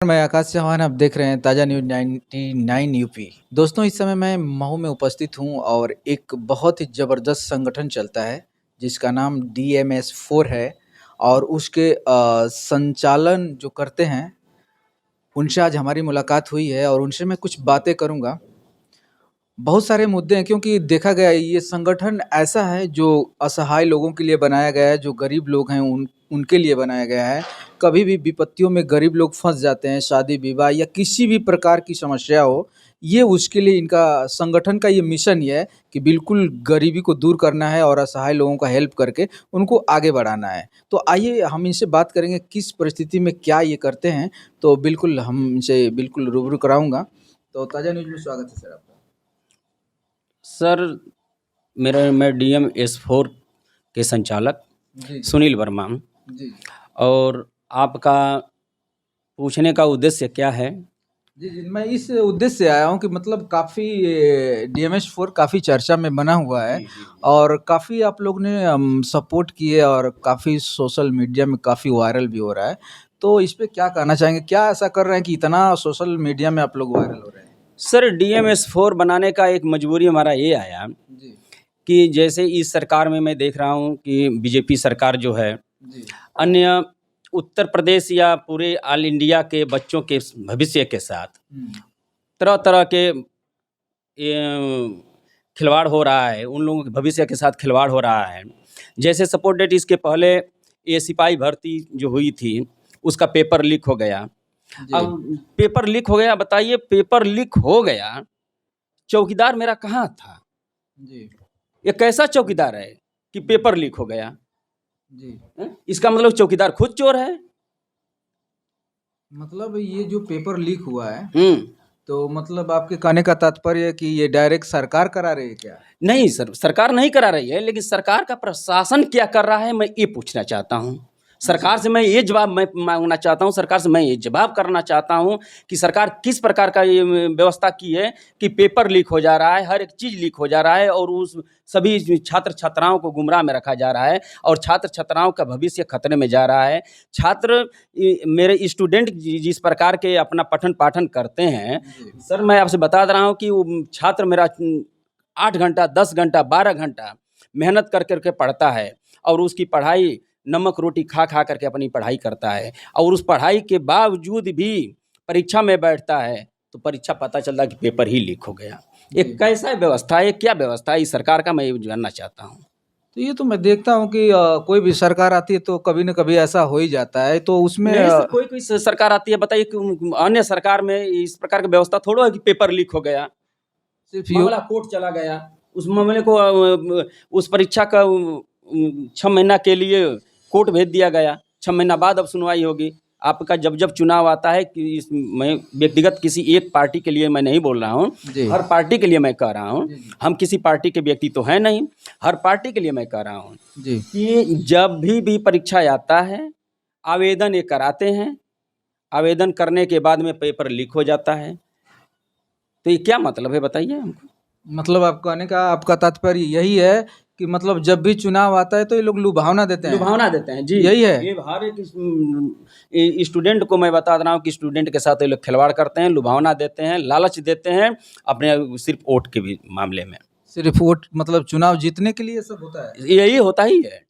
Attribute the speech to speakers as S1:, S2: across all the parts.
S1: मैं आकाश चौहान, आप देख रहे हैं ताज़ा न्यूज़ 99 यूपी। दोस्तों, इस समय मैं महू में उपस्थित हूं और एक बहुत ही ज़बरदस्त संगठन चलता है जिसका नाम DMS 4 है और उसके संचालन जो करते हैं उनसे आज हमारी मुलाकात हुई है और उनसे मैं कुछ बातें करूंगा। बहुत सारे मुद्दे हैं क्योंकि देखा गया है ये संगठन ऐसा है जो असहाय लोगों के लिए बनाया गया है, जो गरीब लोग हैं उनके लिए बनाया गया है। कभी भी विपत्तियों में गरीब लोग फंस जाते हैं, शादी विवाह या किसी भी प्रकार की समस्या हो, ये उसके लिए इनका संगठन का ये मिशन ये है कि बिल्कुल गरीबी को दूर करना है और असहाय लोगों का हेल्प करके उनको आगे बढ़ाना है। तो आइए हम इनसे बात करेंगे किस परिस्थिति में क्या ये करते हैं। तो बिल्कुल हम इनसे बिल्कुल रूबरू कराऊंगा। तो ताज़ा न्यूज़ में स्वागत है सर आपका।
S2: सर, मैं DMS 4 के संचालक
S1: जी
S2: सुनील वर्मा।
S1: जी
S2: और आपका पूछने का उद्देश्य क्या है?
S1: जी जी, मैं इस उद्देश्य से आया हूँ कि मतलब काफ़ी DMS 4 काफ़ी चर्चा में बना हुआ है और काफ़ी आप लोग ने सपोर्ट किए और काफ़ी सोशल मीडिया में काफ़ी वायरल भी हो रहा है। तो इस पे क्या कहना चाहेंगे? क्या ऐसा कर रहे हैं कि इतना सोशल मीडिया में आप लोग वायरल हो रहे हैं?
S2: सर, DMS 4 बनाने का एक मजबूरी हमारा ये आया
S1: जी
S2: कि जैसे इस सरकार में मैं देख रहा हूँ कि बीजेपी सरकार जो है,
S1: जी
S2: अन्य उत्तर प्रदेश या पूरे ऑल इंडिया के बच्चों के भविष्य के साथ तरह तरह के खिलवाड़ हो रहा है, उन लोगों के भविष्य के साथ खिलवाड़ हो रहा है। जैसे सपोज डेट इसके पहले ये सिपाही भर्ती जो हुई थी उसका पेपर लीक हो गया।
S1: जी
S2: अब पेपर लीक हो गया, बताइए, पेपर लीक हो गया, चौकीदार मेरा कहाँ था?
S1: जी
S2: ये कैसा चौकीदार है कि पेपर लीक हो गया?
S1: जी
S2: इसका मतलब चौकीदार खुद चोर है।
S1: मतलब ये जो पेपर लीक हुआ है,
S2: हम्म
S1: तो मतलब आपके कहने का तात्पर्य है कि ये डायरेक्ट सरकार करा रही है क्या?
S2: नहीं सर, सरकार नहीं करा रही है, लेकिन सरकार का प्रशासन क्या कर रहा है, मैं ये पूछना चाहता हूँ। सरकार से मैं ये जवाब मैं मांगना चाहता हूँ, सरकार से मैं ये जवाब करना चाहता हूँ कि सरकार किस प्रकार का ये व्यवस्था की है कि पेपर लीक हो जा रहा है, हर एक चीज़ लीक हो जा रहा है और उस सभी छात्र छात्राओं को गुमराह में रखा जा रहा है और छात्र छात्राओं का भविष्य खतरे में जा रहा है। छात्र मेरे स्टूडेंट जिस प्रकार के अपना पठन पाठन करते हैं,
S1: जी
S2: सर मैं आपसे बता रहा हूँ कि वो छात्र मेरा 8 घंटा, 10 घंटा, 12 घंटा मेहनत कर करके पढ़ता है और उसकी पढ़ाई नमक रोटी खा खा करके अपनी पढ़ाई करता है और उस पढ़ाई के बावजूद भी परीक्षा में बैठता है तो परीक्षा पता चलता है कि पेपर ही लीक हो गया। ये
S1: जी।
S2: कैसा व्यवस्था है, क्या व्यवस्था है इस सरकार का, मैं ये जानना चाहता हूँ।
S1: तो ये तो मैं देखता हूँ कि कोई भी सरकार आती है तो कभी न कभी ऐसा हो ही जाता है, तो उसमें
S2: नहीं सर, कोई कोई सरकार आती है, बताइए कि अन्य सरकार में इस प्रकार की व्यवस्था थोड़ा है कि पेपर लीक हो गया,
S1: सिर्फ
S2: मामला कोर्ट चला गया, उस मामले को उस परीक्षा का 6 महीना के लिए कोर्ट भेज दिया गया, 6 महीना बाद अब सुनवाई होगी। आपका जब जब चुनाव आता है कि मैं व्यक्तिगत किसी एक पार्टी के लिए मैं नहीं बोल रहा हूँ,
S1: जी
S2: हर पार्टी के लिए मैं कह रहा हूँ।
S1: जी जी
S2: हम किसी पार्टी के व्यक्ति तो हैं नहीं, हर पार्टी के लिए मैं कह रहा हूँ
S1: जी
S2: कि जब भी परीक्षा आता है, आवेदन ये कराते हैं, आवेदन करने के बाद में पेपर लीक हो जाता है, तो ये क्या मतलब है बताइए हमको।
S1: मतलब आप कहने का आपका तात्पर्य यही है कि मतलब जब भी चुनाव आता है तो ये लोग लुभावना देते हैं,
S2: लुभावना देते हैं जी,
S1: यही है?
S2: ये हर एक स्टूडेंट को मैं बता रहा हूँ कि स्टूडेंट के साथ ये लोग खिलवाड़ करते हैं, लुभावना देते हैं, लालच देते हैं अपने सिर्फ वोट के भी मामले में।
S1: सिर्फ वोट मतलब चुनाव जीतने के लिए सब होता है?
S2: यही होता ही है।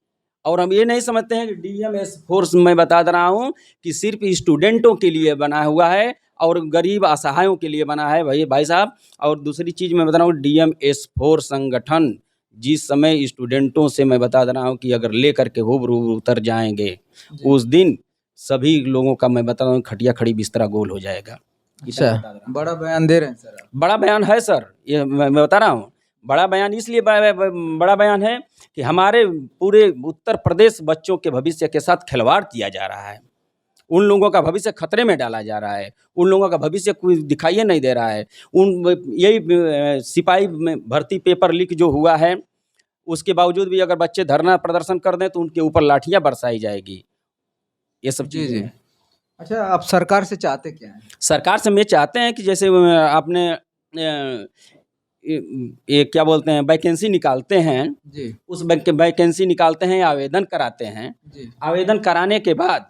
S2: और हम ये नहीं समझते हैं कि DMS 4 मैं बता रहा हूँ कि सिर्फ स्टूडेंटों के लिए बना हुआ है और गरीब असहायों के लिए बना है भाई साहब। और दूसरी चीज़ मैं बता रहा हूँ, DMS 4 संगठन जिस समय स्टूडेंटों से मैं बता रहा हूँ कि अगर ले करके हुबहू उतर जाएंगे,
S1: जी
S2: उस दिन सभी लोगों का मैं बता रहा हूँ खटिया खड़ी बिस्तरा गोल हो जाएगा। इतना
S1: अच्छा,
S2: बता रहा हूँ।
S1: बड़ा बयान दे रहे हैं सर आप।
S2: बड़ा बयान है सर, ये मैं बता रहा हूँ। बड़ा बयान इसलिए बड़ा बयान है कि हमारे पूरे उत्तर प्रदेश बच्चों के भविष्य के साथ खिलवाड़ किया जा रहा है, उन लोगों का भविष्य खतरे में डाला जा रहा है, उन लोगों का भविष्य कोई दिखाई नहीं दे रहा है। यही सिपाही में भर्ती पेपर लीक जो हुआ है, उसके बावजूद भी अगर बच्चे धरना प्रदर्शन कर दें तो उनके ऊपर लाठियां बरसाई जाएगी। ये सब
S1: जी
S2: चीज़ें
S1: जी।
S2: हैं।
S1: अच्छा, आप सरकार से चाहते क्या हैं?
S2: सरकार से हम ये चाहते हैं कि जैसे आपने ये क्या बोलते हैं, वैकेंसी निकालते हैं,
S1: जी
S2: उस वैकेंसी निकालते हैं, आवेदन कराते हैं,
S1: जी
S2: आवेदन कराने के बाद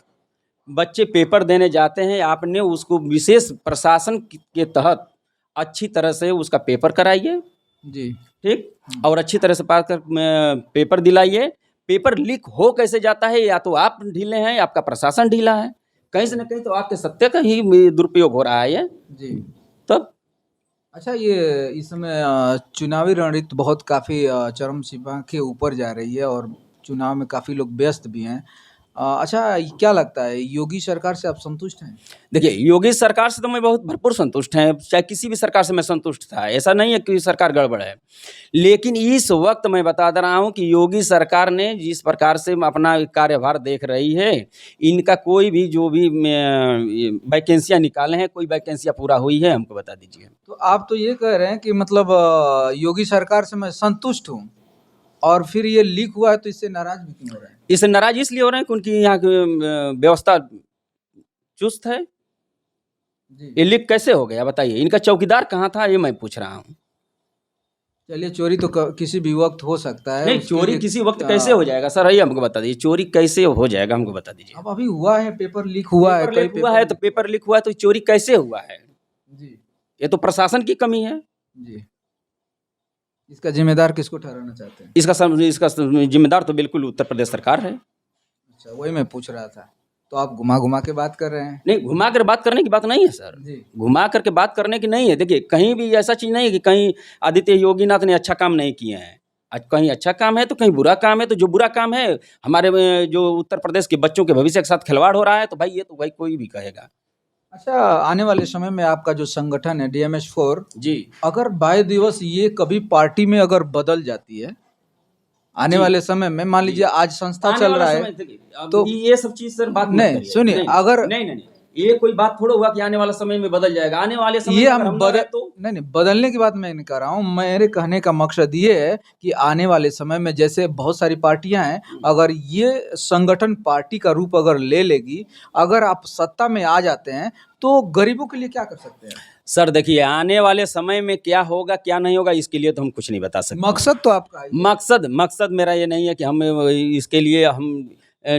S2: बच्चे पेपर देने जाते हैं, आपने उसको विशेष प्रशासन के तहत अच्छी तरह से उसका पेपर कराइए,
S1: जी।
S2: ठीक, और अच्छी तरह से पास कर पेपर दिलाइए। पेपर लीक हो कैसे जाता है, या तो आप ढीले हैं, आपका प्रशासन ढीला है, कहीं से न कहीं तो आपके सत्य का ही दुरुपयोग हो रहा है ये।
S1: जी।
S2: तब
S1: अच्छा, ये इस समय चुनावी रणनीति बहुत काफ़ी चरम सीमा के ऊपर जा रही है और चुनाव में काफ़ी लोग व्यस्त भी हैं। अच्छा, क्या लगता है योगी सरकार से आप संतुष्ट हैं?
S2: देखिए, योगी सरकार से तो मैं बहुत भरपूर संतुष्ट हैं, चाहे किसी भी सरकार से मैं संतुष्ट था, ऐसा नहीं है कि सरकार गड़बड़ है। लेकिन इस वक़्त मैं बता दे रहा हूँ कि योगी सरकार ने जिस प्रकार से अपना कार्यभार देख रही है, इनका कोई भी जो भी ये वैकेंसियाँ निकाले हैं, कोई वैकेंसियाँ पूरा हुई है, हमको बता दीजिए।
S1: तो आप तो ये कह रहे हैं कि मतलब योगी सरकार से मैं संतुष्ट हूँ और फिर ये लीक हुआ है तो इससे नाराज़ भी क्यों हो रहे हैं?
S2: इससे नाराज़ इसलिए हो रहे हैं कि उनकी यहाँ की व्यवस्था चुस्त है।
S1: जी।
S2: ये लीक कैसे हो गया बताइए? इनका चौकीदार कहाँ था, ये मैं पूछ रहा हूँ।
S1: चलिए, चोरी तो किसी भी वक्त हो सकता है,
S2: नहीं,
S1: उसके
S2: चोरी
S1: लिए
S2: किसी वक़्त कैसे हो जाएगा सर, ये हमको बता दीजिए, चोरी कैसे हो जाएगा, हमको बता दीजिए।
S1: अब अभी हुआ है, पेपर लीक हुआ है,
S2: पेपर
S1: कई
S2: लीक हुआ है तो पेपर लीक हुआ है तो चोरी कैसे हुआ है?
S1: जी।
S2: ये तो प्रशासन की कमी है।
S1: जी। इसका जिम्मेदार किसको ठहराना चाहते हैं?
S2: इसका जिम्मेदार तो बिल्कुल उत्तर प्रदेश सरकार है।
S1: अच्छा, वही मैं पूछ रहा था। तो आप घुमा-घुमा के बात कर रहे हैं।
S2: नहीं, घुमा कर बात करने की बात नहीं है सर।
S1: जी।
S2: घुमा कर के बात करने की नहीं है। देखिए, कहीं भी ऐसा चीज़ नहीं है कि कहीं आदित्य योगीनाथ ने अच्छा काम नहीं किए हैं। कहीं अच्छा काम है तो कहीं बुरा काम है, तो जो बुरा काम है हमारे जो उत्तर प्रदेश के बच्चों के भविष्य के साथ खिलवाड़ हो रहा है, तो भाई ये तो भाई कोई भी कहेगा।
S1: अच्छा, आने वाले समय में आपका जो संगठन है DMS-4,
S2: जी,
S1: अगर बाय दिवस ये कभी पार्टी में अगर बदल जाती है, आने
S2: जी,
S1: वाले समय में मान
S2: जी।
S1: लीजिए आज संस्था
S2: आने
S1: चल
S2: वाला
S1: रहा
S2: समय
S1: है,
S2: देखिए, अब
S1: तो
S2: ये सब चीज़ सर बात मत
S1: नहीं,
S2: करिए।
S1: सुनिए,
S2: नहीं,
S1: अगर
S2: नहीं, नहीं, नहीं, ये कोई बात थोड़ा हुआ कि आने वाला समय में बदल जाएगा। आने वाले समय
S1: ये
S2: में अगर
S1: हम
S2: हम ना
S1: बदल
S2: रहे तो
S1: नहीं, नहीं, बदलने की बात मैं नहीं कर रहा हूँ। मेरे कहने का मकसद ये है कि आने वाले समय में जैसे बहुत सारी पार्टियाँ हैं, अगर ये संगठन पार्टी का रूप अगर ले लेगी, अगर आप सत्ता में आ जाते हैं, तो गरीबों के लिए क्या कर सकते हैं?
S2: सर देखिए, आने वाले समय में क्या होगा, क्या नहीं होगा, इसके लिए तो हम कुछ नहीं बता सकते।
S1: मकसद तो आपका है ये।
S2: मकसद मेरा ये नहीं है कि हम इसके लिए हम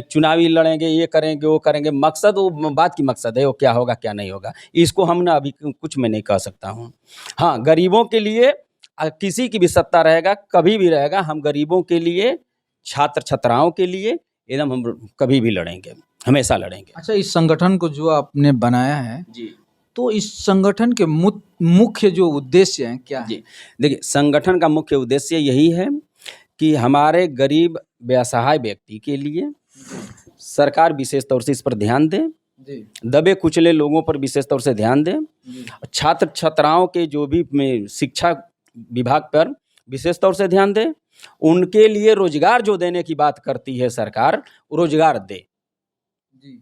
S2: चुनावी लड़ेंगे, ये करेंगे, वो करेंगे। मकसद वो बात की मकसद है, वो क्या होगा, क्या नहीं होगा। इसको हम ना अभी कुछ मैं नहीं कह सकता हूँ। हाँ, गरीबों के लिए किसी की भी सत्ता रहेगा, कभी भी रहेगा, हम गरीबों के लिए, छात्र-छात्राओं के लिए एकदम हम कभी भी लड़ेंगे, हमेशा लड़ेंगे।
S1: अच्छा, इस संगठन को जो आपने बनाया है,
S2: जी।
S1: तो इस संगठन के मुख्य जो उद्देश्य हैं, क्या हैं?
S2: जी, देखिए संगठन का मुख्य उद्देश्य यही है कि हमारे गरीब बेसहाय व्यक्ति के लिए सरकार विशेष तौर से इस पर ध्यान दे,
S1: जी।
S2: दबे कुचले लोगों पर विशेष तौर से ध्यान दे,
S1: जी।
S2: छात्र छात्राओं के जो भी शिक्षा विभाग पर विशेष तौर से ध्यान दे, उनके लिए रोजगार जो देने की बात करती है सरकार, रोजगार दे।
S1: जी।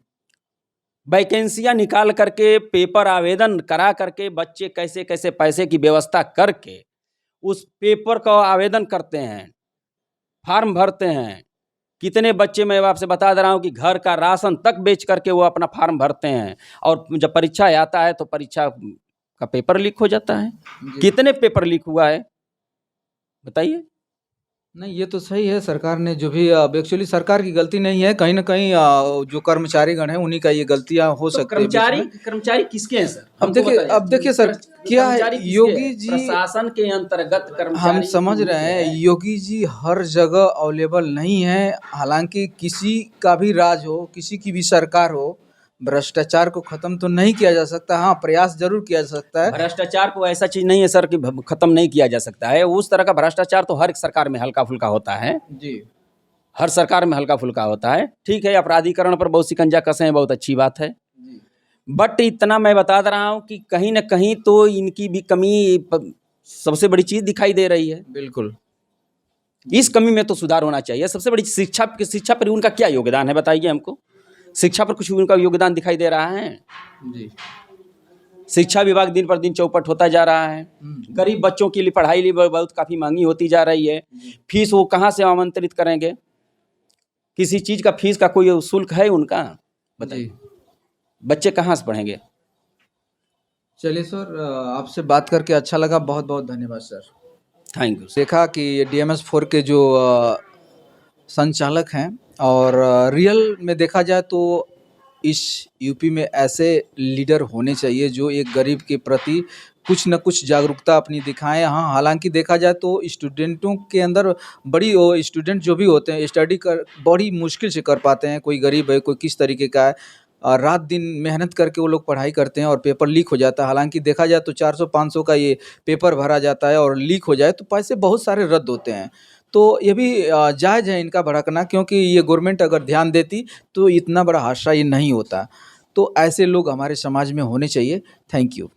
S2: वैकेंसियाँ निकाल करके, पेपर आवेदन करा करके, बच्चे कैसे-कैसे पैसे की व्यवस्था करके, उस पेपर का आवेदन करते हैं, फॉर्म भरते हैं। कितने बच्चे मैं आपसे बता दे रहा हूँ कि घर का राशन तक बेच करके वो अपना फॉर्म भरते हैं और जब परीक्षा आता है तो परीक्षा का पेपर लीक हो जाता है।
S1: जी।
S2: कितने पेपर लीक हुआ है? बताइए?
S1: नहीं, ये तो सही है, सरकार ने जो भी एक्चुअली सरकार की गलती नहीं है, कहीं न कहीं जो कर्मचारीगण हैं, उन्हीं का ये गलतियाँ हो
S2: तो
S1: सकती है बीच में।
S2: कर्मचारी किसके हैं सर?
S1: अब
S2: हमको
S1: देखिए
S2: बताइए।
S1: अब देखिए सर, क्या है
S2: कर्मचारी किसके
S1: योगी
S2: हैं?
S1: जी,
S2: प्रशासन के अंतर्गत
S1: हम
S2: कर्मचारी
S1: समझ
S2: उन्हीं
S1: रहे
S2: के
S1: हैं,
S2: हैं।
S1: योगी जी हर जगह अवेलेबल नहीं हैं, हालाँकि किसी का भी राज हो, किसी की भी सरकार हो, भ्रष्टाचार को खत्म तो नहीं किया जा सकता, हाँ, प्रयास ज़रूर किया जा सकता है।
S2: भ्रष्टाचार को ऐसा चीज़ नहीं है सर कि खत्म नहीं किया जा सकता है। उस तरह का भ्रष्टाचार तो हर एक सरकार में हल्का-फुल्का होता है।
S1: जी।
S2: हर सरकार में हल्का-फुल्का होता है। ठीक है, अपराधीकरण पर बहुत शिकंजा कसे हैं, बहुत अच्छी बात है।
S1: जी।
S2: बट इतना मैं बता दे रहा हूँ कि कहीं न कहीं तो इनकी भी कमी सबसे बड़ी चीज़ दिखाई दे रही है।
S1: बिल्कुल।
S2: इस कमी में तो सुधार होना चाहिए। सबसे बड़ी शिक्षा पर उनका क्या योगदान है बताइए हमको? शिक्षा पर कुछ उनका योगदान दिखाई दे रहा है?
S1: जी।
S2: शिक्षा विभाग दिन पर दिन चौपट होता जा रहा है। गरीब बच्चों के लिए पढ़ाई लिए बहुत काफ़ी महँगी होती जा रही है। फीस वो कहाँ से आमंत्रित करेंगे? किसी चीज़ का फीस का कोई शुल्क है उनका? बताइए। बच्चे कहाँ से पढ़ेंगे?
S1: चलिए सर, आपसे बात करके अच्छा लगा, बहुत-बहुत धन्यवाद सर।
S2: Thank you.
S1: देखा कि DMS-4 के जो संचालक हैं और रियल में देखा जाए तो इस यूपी में ऐसे लीडर होने चाहिए जो एक गरीब के प्रति कुछ न कुछ जागरूकता अपनी दिखाएँ। हाँ, हालाँकि देखा जाए तो स्टूडेंटों के अंदर बड़ी वो स्टूडेंट जो भी होते हैं स्टडी कर बड़ी मुश्किल से कर पाते हैं। कोई गरीब है, कोई किस तरीके का है। रात-दिन मेहनत करके वो लोग पढ़ाई करते हैं और पेपर लीक हो जाता है। हालाँकि देखा जाए तो 400-500 का ये पेपर भरा जाता है और लीक हो जाए तो पैसे बहुत सारे रद्द होते हैं। तो ये भी जायज़ है इनका भड़कना, क्योंकि ये गवर्नमेंट अगर ध्यान देती तो इतना बड़ा हादसा ये नहीं होता। तो ऐसे लोग हमारे समाज में होने चाहिए। Thank you.